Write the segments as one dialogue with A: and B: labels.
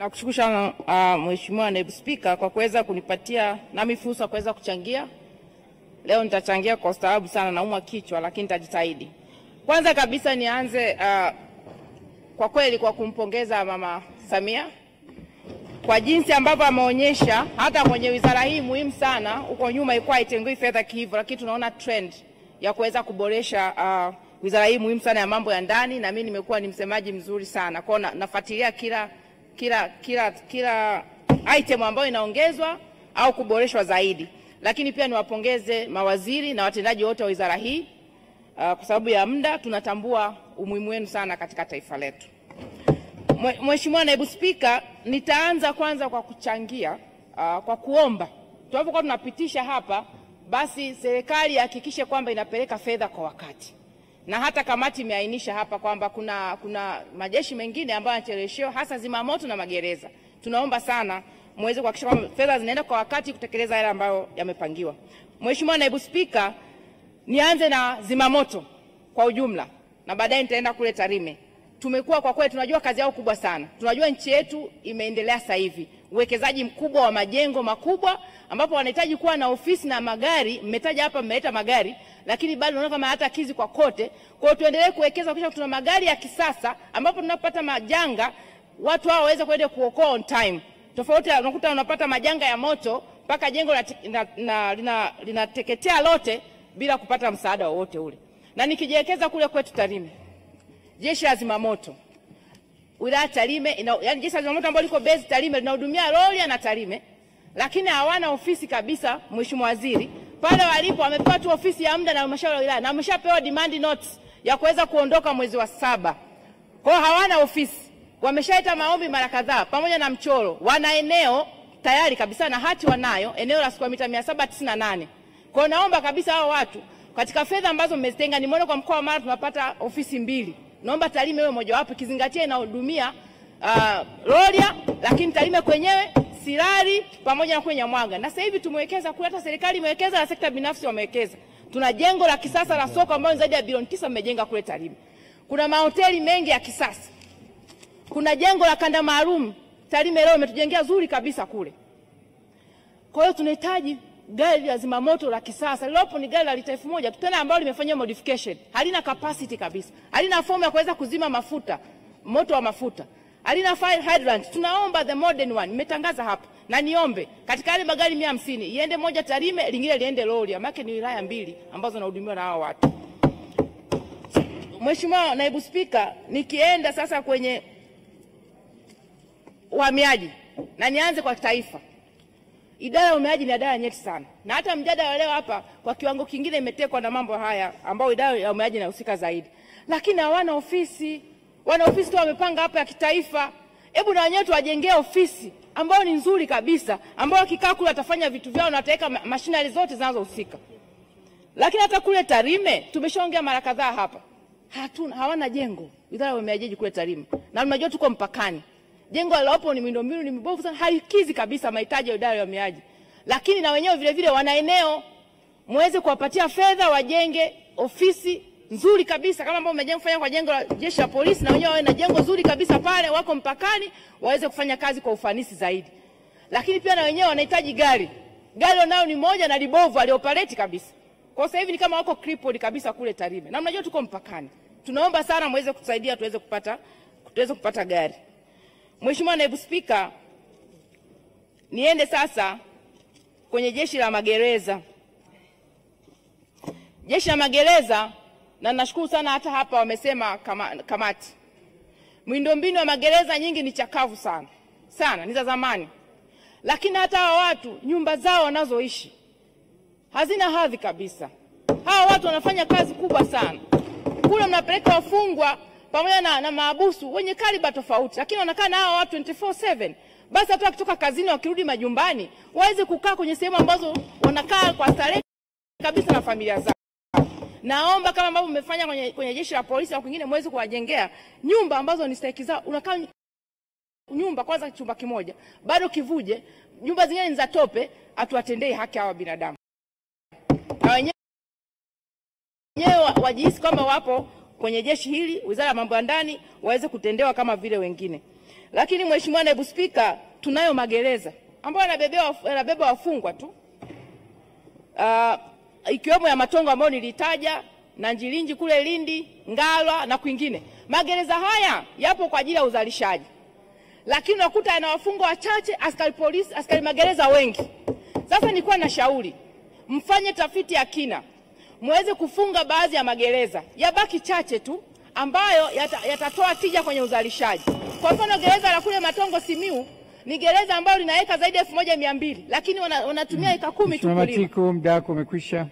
A: Nakushukuru sana Mheshimiwa Naibu Spika kwa kuweza kunipatia nami fursa kuweza kuchangia. Leo nitachangia kwa sababu sana naumwa kichwa, lakini nitajitahidi. Kwanza kabisa nianze kwa kweli kwa kumpongeza Mama Samia kwa jinsi ambavyo ameonyesha hata kwenye wizara hii muhimu sana. Huko nyuma ilikuwa haitengui fedha hivyo, lakini tunaona trend ya kuweza kuboresha wizara hii muhimu sana ya mambo ya ndani, na mimi nimekuwa ni msemaji mzuri sana. Kwa nafuatilia kila item ambayo inaongezwa au kuboreshwa zaidi. Lakini pia niwapongeze mawaziri na watendaji wote wa wizara hii kwa sababu ya muda tunatambua umuhimu wenu sana katika taifa letu. Mheshimiwa Naibu Spika, nitaanza kwanza kwa kuchangia kwa kuomba tunapokuwa tunapitisha hapa, basi serikali ihakikishe kwamba inapeleka fedha kwa wakati. Na hata kamati imeainisha hapa kwamba kuna majeshi mengine ambayo yanacheleweshwa, hasa zimamoto na magereza. Tunaomba sana muweze kuhakikisha kwamba fedha zinaenda kwa wakati kutekeleza yale ambayo yamepangiwa. Mheshimiwa Naibu Spika, nianze na zimamoto kwa ujumla na baadaye nitaenda kule Tarime. Tumekuwa kwa kweli tunajua kazi yao kubwa sana. Tunajua nchi yetu imeendelea sasa hivi. Uwekezaji mkubwa wa majengo makubwa ambapo wanahitaji kuwa na ofisi na magari. Mmetaja hapa mmeleta magari, lakini bado naona kama hata kizi kwa kote. Kwa hiyo tuendelee kuwekeza kisha tuna magari ya kisasa ambapo tunapata majanga watu hao waweze kwenda kuokoa on time. Tofauti unakuta unapata majanga ya moto mpaka jengo linateketea lote bila kupata msaada wowote ule. Na nikijielekeza kule kwetu Tarime, jeshi la zimamoto wilaya Tarime yani jeshi la zimamoto ambalo liko base Tarime linahudumia Rorya na Tarime, lakini hawana ofisi kabisa. Mheshimiwa Waziri, pale walipo wamepewa tu ofisi ya muda na halmashauri ya wilaya na wameshapewa demand notes ya kuweza kuondoka mwezi wa 7. Kwa hiyo hawana ofisi. Wameshaita maombi mara kadhaa pamoja na mchoro. Wana eneo tayari kabisa na hati wanayo, eneo la square mita 798. Kwa hiyo naomba kabisa hao watu katika fedha ambazo mmezitenga, nimeona kwa mkoa wa Mara tunapata ofisi 2. Naomba Tarime iwe moja wapo, kizingatia inahudumia Rorya, lakini Tarime kwenyewe Sirari pamoja na kwenye Mwanga. Na sasa hivi tumewekeza kule, hata serikali imewekeza na sekta binafsi wamewekeza. Tuna jengo la kisasa la soko ambalo zaidi ya bilioni 9 mmejenga kule Tarime. Kuna mahoteli mengi ya kisasa. Kuna jengo la kanda maalum Tarime leo umetujengea zuri kabisa kule. Kwa hiyo tunahitaji gari la zimamoto la kisasa. Lilopo ni gari la lita 1000 tena ambalo limefanywa modification. Halina capacity kabisa. Halina fomu ya kuweza kuzima mafuta, moto wa mafuta. Halina fire hydrant. Tunaomba the modern one. Nimetangaza hapa. Na niombe katika yale magari 150 iende moja Tarime, lingine liende Rorya. Maana ni wilaya 2 ambazo zinahudumiwa na hao watu. Mheshimiwa Naibu Spika, nikienda sasa kwenye uhamiaji na nianze kwa taifa. Idara ya uhamiaji ni idara nyeti sana. Na hata mjadala leo hapa kwa kiwango kingine imetekwa na mambo haya ambao idara ya uhamiaji inahusika zaidi. Lakini hawana ofisi. Wana ofisi tu wamepanga hapa ya kitaifa. Hebu na wenyewe tuwajengee ofisi ambao ni nzuri kabisa, ambao kikaa kule atafanya vitu vyao na ataweka machinery zote zinazohusika. Lakini hata kule Tarime tumeshaongea mara kadhaa hapa. Hawana jengo. Idara ya uhamiaji kule Tarime. Na unajua tuko mpakani. Jengo lilopo ni miundombinu ni mibovu sana, haikizi kabisa mahitaji ya idara ya uhamiaji. Lakini na wenyewe vile vile wana eneo, muweze kuwapatia fedha wajenge ofisi nzuri kabisa kama ambao mmejenga kufanya kwa jengo la jeshi la polisi, na wenyewe wawe na jengo nzuri kabisa pale, wako mpakani, waweze kufanya kazi kwa ufanisi zaidi. Lakini pia na wenyewe wanahitaji gari. Gari nao ni moja na libovu alioperate kabisa. Kwa sasa hivi ni kama wako crippled kabisa kule Tarime. Na mnajua tuko mpakani. Tunaomba sana muweze kutusaidia tuweze kupata gari. Mheshimiwa Naibu Spika, niende sasa kwenye jeshi la magereza. Jeshi la magereza, na nashukuru sana hata hapa wamesema kamati. Miundombinu ya magereza nyingi ni chakavu sana. Sana, ni za zamani. Lakini hata hao watu nyumba zao wanazoishi hazina hadhi kabisa. Hao watu wanafanya kazi kubwa sana. Kule mnapeleka wafungwa pamoja na maabusu wenye kaliba tofauti, lakini wanakaa na hao watu 24/7. Basi hata wakitoka kazini wakirudi majumbani waweze kukaa kwenye sehemu ambazo wanakaa kwa starehe kabisa na familia zao. Naomba kama ambavyo mmefanya kwenye jeshi la polisi na kwingine muweze kuwajengea nyumba ambazo ni stahiki zao. Unakaa nyumba kwanza chumba kimoja, bado kivuje, nyumba zingine ni za tope, atuwatendee haki hawa binadamu. Na wenyewe wajihisi kwamba wapo kwenye jeshi hili, Wizara ya Mambo ya Ndani, waweze kutendewa kama vile wengine. Lakini Mheshimiwa Naibu Spika, tunayo magereza ambayo yanabeba wafungwa tu, ikiwemo ya Matongo ambayo nilitaja, na Njilinji kule Lindi, Ngalwa na kwingine. Magereza haya yapo kwa ajili ya uzalishaji, lakini unakuta yana wafungwa wachache, askari polisi, askari magereza wengi. Sasa nilikuwa na shauri mfanye tafiti ya kina, muweze kufunga baadhi ya magereza, yabaki chache tu ambayo yatatoa tija kwenye uzalishaji. Kwa mfano gereza la kule Matongo Simiu ni gereza ambalo linaweka zaidi ya 1200, lakini wanatumia eka 10 tu kulima.
B: Matiku, muda wako umekwisha.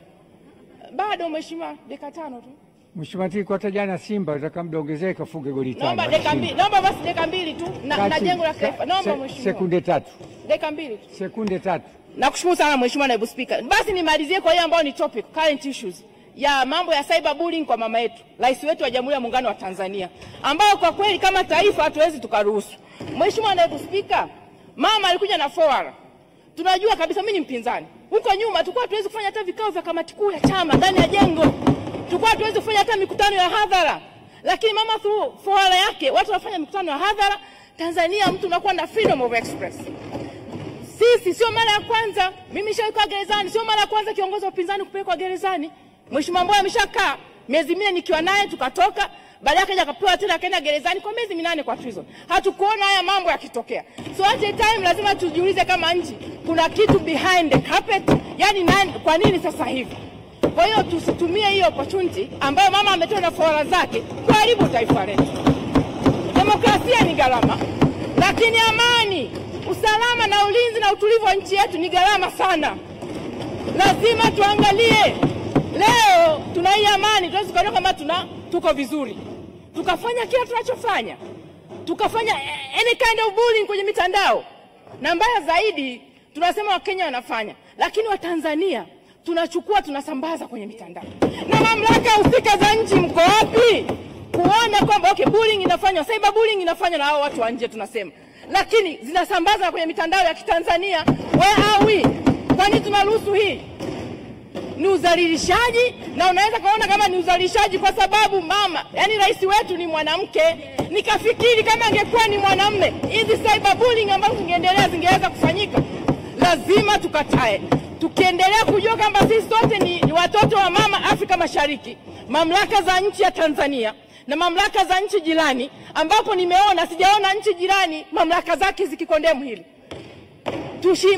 A: Bado Mheshimiwa, dakika 5 tu.
B: Mheshimiwa Matiku, hata jana Simba nataka muda ongezeke afunge goli 5.
A: Naomba dakika 2. Naomba basi dakika 2 tu na jengo la taifa. Naomba Mheshimiwa.
B: Sekunde 3.
A: Dakika 2 tu.
B: Sekunde 3.
A: Nakushukuru sana Mheshimiwa Naibu Spika. Basi nimalizie kwa hiyo ambayo ni topic, current issues ya mambo ya cyberbullying kwa mama yetu, rais wetu wa Jamhuri ya Muungano wa Tanzania, ambao kwa kweli kama taifa hatuwezi tukaruhusu. Mheshimiwa Naibu Spika, mama alikuja na fora. Tunajua kabisa mimi ni mpinzani. Huko nyuma tulikuwa hatuwezi kufanya hata vikao vya kamati kuu ya chama ndani ya jengo. Tulikuwa hatuwezi kufanya hata mikutano ya hadhara. Lakini mama through fora yake watu wanafanya mikutano ya hadhara. Tanzania mtu unakuwa na freedom of express. Sisi sio mara ya kwanza, mimi nishaikuwa gerezani, sio mara ya kwanza kiongozi wa upinzani kupelekwa gerezani. Mheshimiwa Mbowe ameshakaa miezi 4 nikiwa naye tukatoka, baadaye akaja akapewa tena akaenda gerezani kwa miezi 8 kwa treason. Hatukuona haya mambo yakitokea. So at a time lazima tujiulize kama nchi kuna kitu behind the carpet, yani kwa nini sasa hivi? Kwa hiyo tusitumie hiyo opportunity ambayo mama ametoa na fora zake kuharibu taifa letu. Demokrasia ni gharama, lakini amani, usalama na ulinzi na utulivu wa nchi yetu ni gharama sana. Lazima tuangalie. Leo tuna hii amani, tunaweza kuona kama tuko vizuri. Tukafanya kila tunachofanya. Tukafanya any kind of bullying kwenye mitandao. Na mbaya zaidi tunasema Wakenya wanafanya, lakini Watanzania tunachukua tunasambaza kwenye mitandao. Na mamlaka husika za nchi mko wapi? Kuona kwamba okay, bullying inafanywa, cyberbullying inafanywa na hao watu wa nje tunasema. Lakini zinasambaza kwenye mitandao ya Kitanzania. Where are we? Kwani tunaruhusu hii? Ni udhalilishaji, na unaweza kaona kama ni udhalilishaji kwa sababu mama, yani rais wetu ni mwanamke. Nikafikiri kama angekuwa ni mwanamume, hizi cyberbullying ambazo zingeweza kufanyika. Lazima tukatae. Tukiendelea kujua kwamba sisi sote ni watoto wa mama Afrika Mashariki, mamlaka za nchi ya Tanzania na mamlaka za nchi jirani, ambapo sijaona nchi jirani mamlaka zake zikikondemu hili.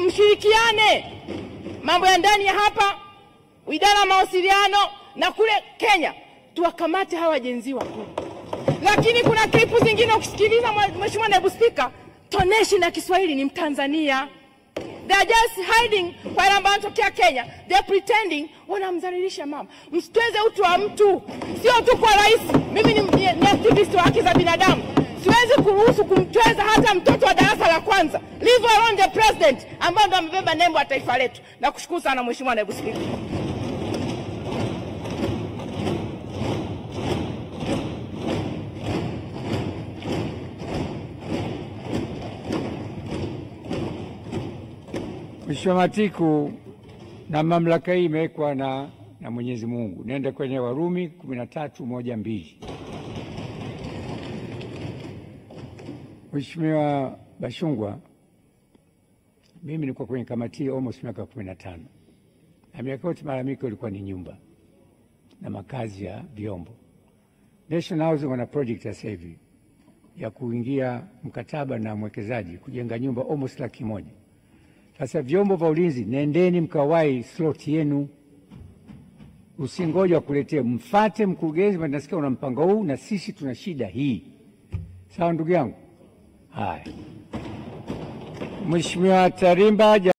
A: Mshirikiane mambo ya ndani ya hapa, idara ya mawasiliano na kule Kenya, tuwakamate hawa jenzi wakuu. Lakini kuna klipu zingine ukisikiliza Mheshimiwa Naibu Spika, toneshi na Kiswahili ni Mtanzania. They are just hiding kwa ambao wanatokea Kenya. They are pretending wanamdhalilisha mama. Msitweze utu wa mtu. Sio tu kwa rais. Mimi ni activist wa haki za binadamu. Siwezi kuruhusu kumtweza hata mtoto wa darasa la kwanza. Leave alone the president ambaye ndo amebeba nembo ya taifa letu. Nakushukuru sana Mheshimiwa Naibu Spika.
B: Mheshimiwa Matiku, na mamlaka hii imewekwa na Mwenyezi Mungu. Nenda kwenye Warumi 13:1-2. Mheshimiwa Bashungwa, mimi nilikuwa kwenye kamati almost miaka 15. Na miaka yote malalamiko ilikuwa ni nyumba na makazi ya vyombo. National Housing wana project sasa hivi ya kuingia mkataba na mwekezaji kujenga nyumba almost 100,000. Sasa vyombo vya ulinzi, nendeni mkawai slot yenu. Usingoje wakuletee, mfate mkurugenzi, nasikia una mpango huu na sisi tuna shida hii. Sawa ndugu yangu? Haya. Mheshimiwa Tarimba.